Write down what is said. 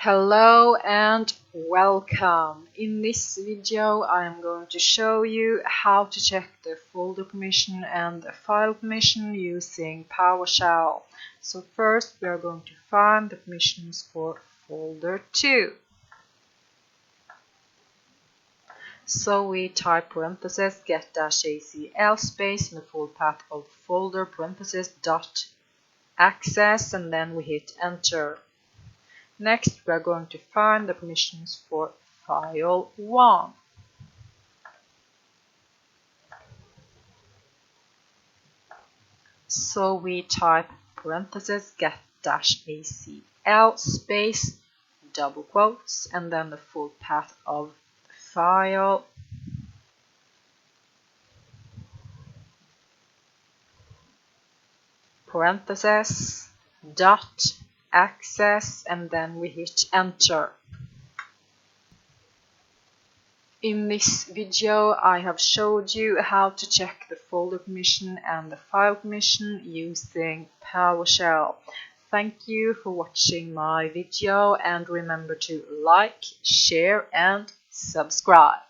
Hello and welcome. In this video I am going to show you how to check the folder permission and the file permission using PowerShell. So first we are going to find the permissions for folder 2. So we type parentheses get-acl space in the full path of folder parentheses dot access and then we hit enter. Next, we are going to find the permissions for file 1. So we type parentheses get-acl space double quotes and then the full path of the file. Parentheses dot access and then we hit enter. In this video I have showed you how to check the folder permission and the file permission using PowerShell. Thank you for watching my video and remember to like, share and subscribe.